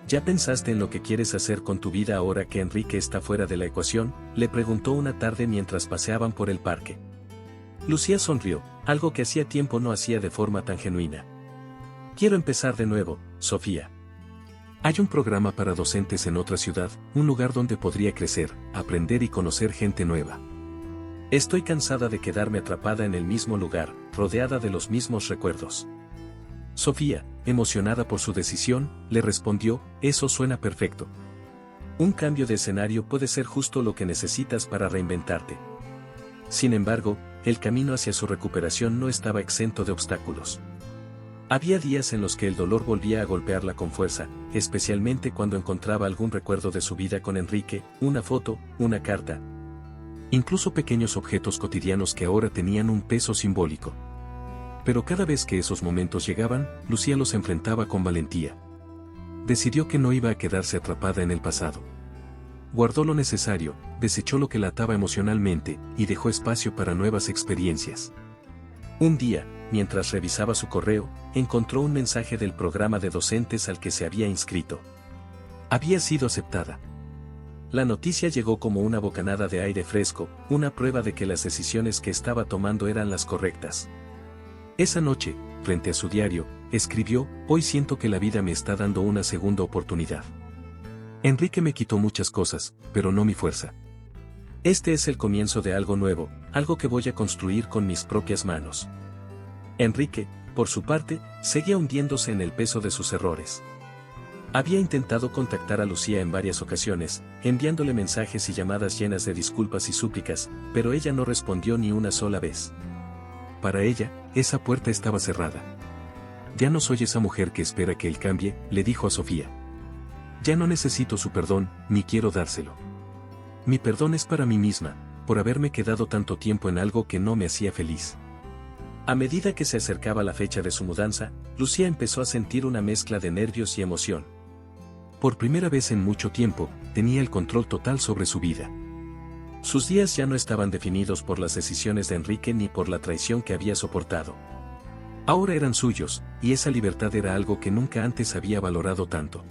¿Ya pensaste en lo que quieres hacer con tu vida ahora que Enrique está fuera de la ecuación?, le preguntó una tarde mientras paseaban por el parque. Lucía sonrió, algo que hacía tiempo no hacía de forma tan genuina. Quiero empezar de nuevo, Sofía. Hay un programa para docentes en otra ciudad, un lugar donde podría crecer, aprender y conocer gente nueva. Estoy cansada de quedarme atrapada en el mismo lugar, rodeada de los mismos recuerdos. Sofía, emocionada por su decisión, le respondió, eso suena perfecto. Un cambio de escenario puede ser justo lo que necesitas para reinventarte. Sin embargo, el camino hacia su recuperación no estaba exento de obstáculos. Había días en los que el dolor volvía a golpearla con fuerza, especialmente cuando encontraba algún recuerdo de su vida con Enrique, una foto, una carta. Incluso pequeños objetos cotidianos que ahora tenían un peso simbólico. Pero cada vez que esos momentos llegaban, Lucía los enfrentaba con valentía. Decidió que no iba a quedarse atrapada en el pasado. Guardó lo necesario, desechó lo que la ataba emocionalmente, y dejó espacio para nuevas experiencias. Un día, mientras revisaba su correo, encontró un mensaje del programa de docentes al que se había inscrito. Había sido aceptada. La noticia llegó como una bocanada de aire fresco, una prueba de que las decisiones que estaba tomando eran las correctas. Esa noche, frente a su diario, escribió, hoy siento que la vida me está dando una segunda oportunidad. Enrique me quitó muchas cosas, pero no mi fuerza. Este es el comienzo de algo nuevo, algo que voy a construir con mis propias manos. Enrique, por su parte, seguía hundiéndose en el peso de sus errores. Había intentado contactar a Lucía en varias ocasiones, enviándole mensajes y llamadas llenas de disculpas y súplicas, pero ella no respondió ni una sola vez. Para ella, esa puerta estaba cerrada. Ya no soy esa mujer que espera que él cambie, le dijo a Sofía. Ya no necesito su perdón, ni quiero dárselo. Mi perdón es para mí misma, por haberme quedado tanto tiempo en algo que no me hacía feliz. A medida que se acercaba la fecha de su mudanza, Lucía empezó a sentir una mezcla de nervios y emoción. Por primera vez en mucho tiempo, tenía el control total sobre su vida. Sus días ya no estaban definidos por las decisiones de Enrique ni por la traición que había soportado. Ahora eran suyos, y esa libertad era algo que nunca antes había valorado tanto.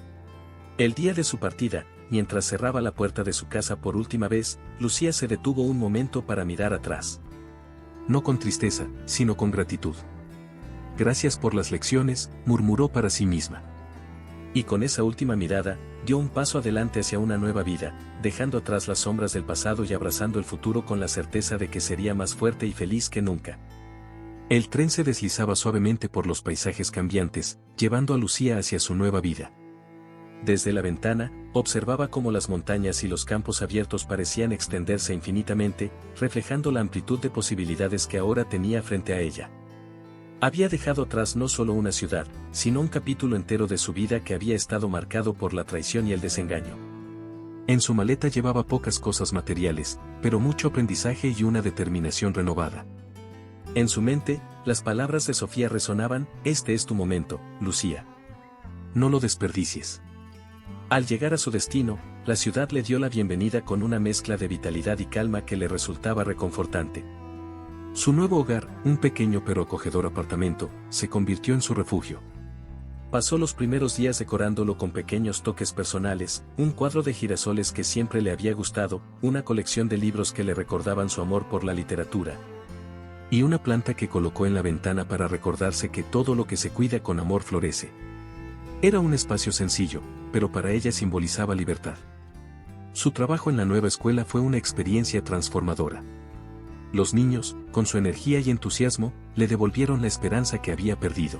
El día de su partida, mientras cerraba la puerta de su casa por última vez, Lucía se detuvo un momento para mirar atrás. No con tristeza, sino con gratitud. Gracias por las lecciones, murmuró para sí misma. Y con esa última mirada, dio un paso adelante hacia una nueva vida, dejando atrás las sombras del pasado y abrazando el futuro con la certeza de que sería más fuerte y feliz que nunca. El tren se deslizaba suavemente por los paisajes cambiantes, llevando a Lucía hacia su nueva vida. Desde la ventana, observaba cómo las montañas y los campos abiertos parecían extenderse infinitamente, reflejando la amplitud de posibilidades que ahora tenía frente a ella. Había dejado atrás no solo una ciudad, sino un capítulo entero de su vida que había estado marcado por la traición y el desengaño. En su maleta llevaba pocas cosas materiales, pero mucho aprendizaje y una determinación renovada. En su mente, las palabras de Sofía resonaban: este es tu momento, Lucía. No lo desperdicies. Al llegar a su destino, la ciudad le dio la bienvenida con una mezcla de vitalidad y calma que le resultaba reconfortante. Su nuevo hogar, un pequeño pero acogedor apartamento, se convirtió en su refugio. Pasó los primeros días decorándolo con pequeños toques personales, un cuadro de girasoles que siempre le había gustado, una colección de libros que le recordaban su amor por la literatura, y una planta que colocó en la ventana para recordarse que todo lo que se cuida con amor florece. Era un espacio sencillo, pero para ella simbolizaba libertad. Su trabajo en la nueva escuela fue una experiencia transformadora. Los niños, con su energía y entusiasmo, le devolvieron la esperanza que había perdido.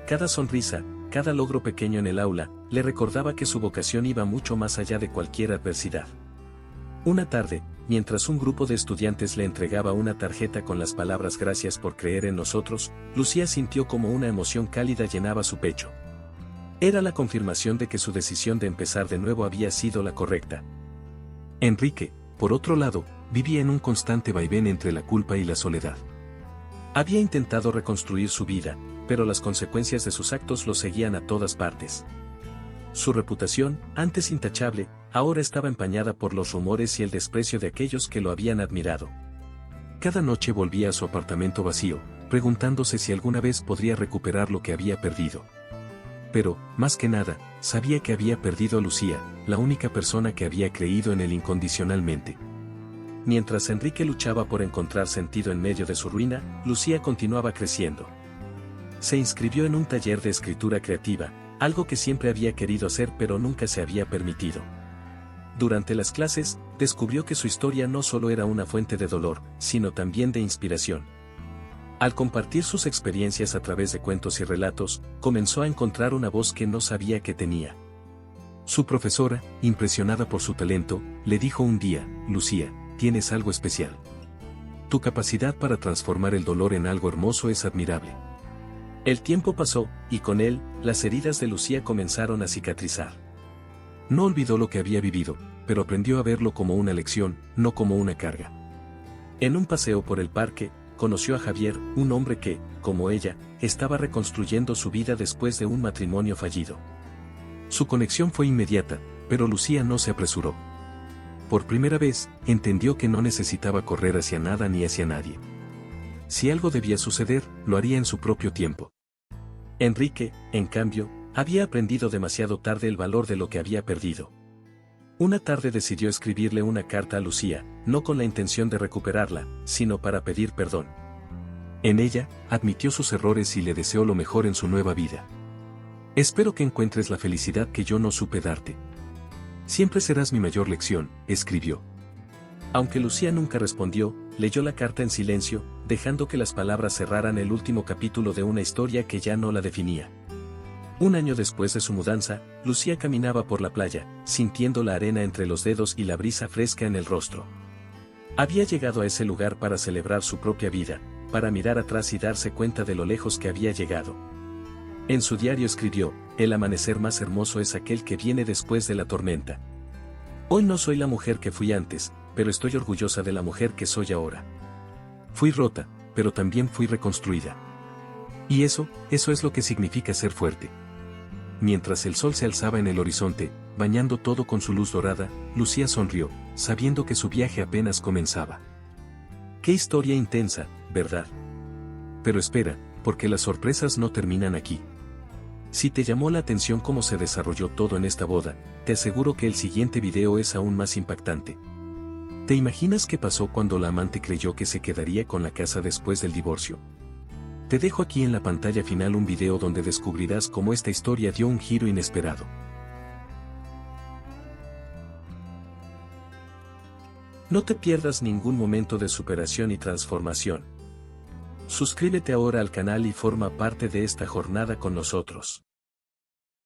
Cada sonrisa, cada logro pequeño en el aula, le recordaba que su vocación iba mucho más allá de cualquier adversidad. Una tarde, mientras un grupo de estudiantes le entregaba una tarjeta con las palabras "gracias por creer en nosotros", Lucía sintió como una emoción cálida llenaba su pecho. Era la confirmación de que su decisión de empezar de nuevo había sido la correcta. Enrique, por otro lado, vivía en un constante vaivén entre la culpa y la soledad. Había intentado reconstruir su vida, pero las consecuencias de sus actos lo seguían a todas partes. Su reputación, antes intachable, ahora estaba empañada por los rumores y el desprecio de aquellos que lo habían admirado. Cada noche volvía a su apartamento vacío, preguntándose si alguna vez podría recuperar lo que había perdido. Pero, más que nada, sabía que había perdido a Lucía, la única persona que había creído en él incondicionalmente. Mientras Enrique luchaba por encontrar sentido en medio de su ruina, Lucía continuaba creciendo. Se inscribió en un taller de escritura creativa, algo que siempre había querido hacer pero nunca se había permitido. Durante las clases, descubrió que su historia no solo era una fuente de dolor, sino también de inspiración. Al compartir sus experiencias a través de cuentos y relatos, comenzó a encontrar una voz que no sabía que tenía. Su profesora, impresionada por su talento, le dijo un día: Lucía, tienes algo especial. Tu capacidad para transformar el dolor en algo hermoso es admirable. El tiempo pasó, y con él, las heridas de Lucía comenzaron a cicatrizar. No olvidó lo que había vivido, pero aprendió a verlo como una lección, no como una carga. En un paseo por el parque, conoció a Javier, un hombre que, como ella, estaba reconstruyendo su vida después de un matrimonio fallido. Su conexión fue inmediata, pero Lucía no se apresuró. Por primera vez, entendió que no necesitaba correr hacia nada ni hacia nadie. Si algo debía suceder, lo haría en su propio tiempo. Enrique, en cambio, había aprendido demasiado tarde el valor de lo que había perdido. Una tarde decidió escribirle una carta a Lucía, no con la intención de recuperarla, sino para pedir perdón. En ella, admitió sus errores y le deseó lo mejor en su nueva vida. Espero que encuentres la felicidad que yo no supe darte. Siempre serás mi mayor lección, escribió. Aunque Lucía nunca respondió, leyó la carta en silencio, dejando que las palabras cerraran el último capítulo de una historia que ya no la definía. Un año después de su mudanza, Lucía caminaba por la playa, sintiendo la arena entre los dedos y la brisa fresca en el rostro. Había llegado a ese lugar para celebrar su propia vida, para mirar atrás y darse cuenta de lo lejos que había llegado. En su diario escribió: el amanecer más hermoso es aquel que viene después de la tormenta. Hoy no soy la mujer que fui antes, pero estoy orgullosa de la mujer que soy ahora. Fui rota, pero también fui reconstruida. Y eso es lo que significa ser fuerte. Mientras el sol se alzaba en el horizonte, bañando todo con su luz dorada, Lucía sonrió, sabiendo que su viaje apenas comenzaba. Qué historia intensa, ¿verdad? Pero espera, porque las sorpresas no terminan aquí. Si te llamó la atención cómo se desarrolló todo en esta boda, te aseguro que el siguiente video es aún más impactante. ¿Te imaginas qué pasó cuando la amante creyó que se quedaría con la casa después del divorcio? Te dejo aquí en la pantalla final un video donde descubrirás cómo esta historia dio un giro inesperado. No te pierdas ningún momento de superación y transformación. Suscríbete ahora al canal y forma parte de esta jornada con nosotros.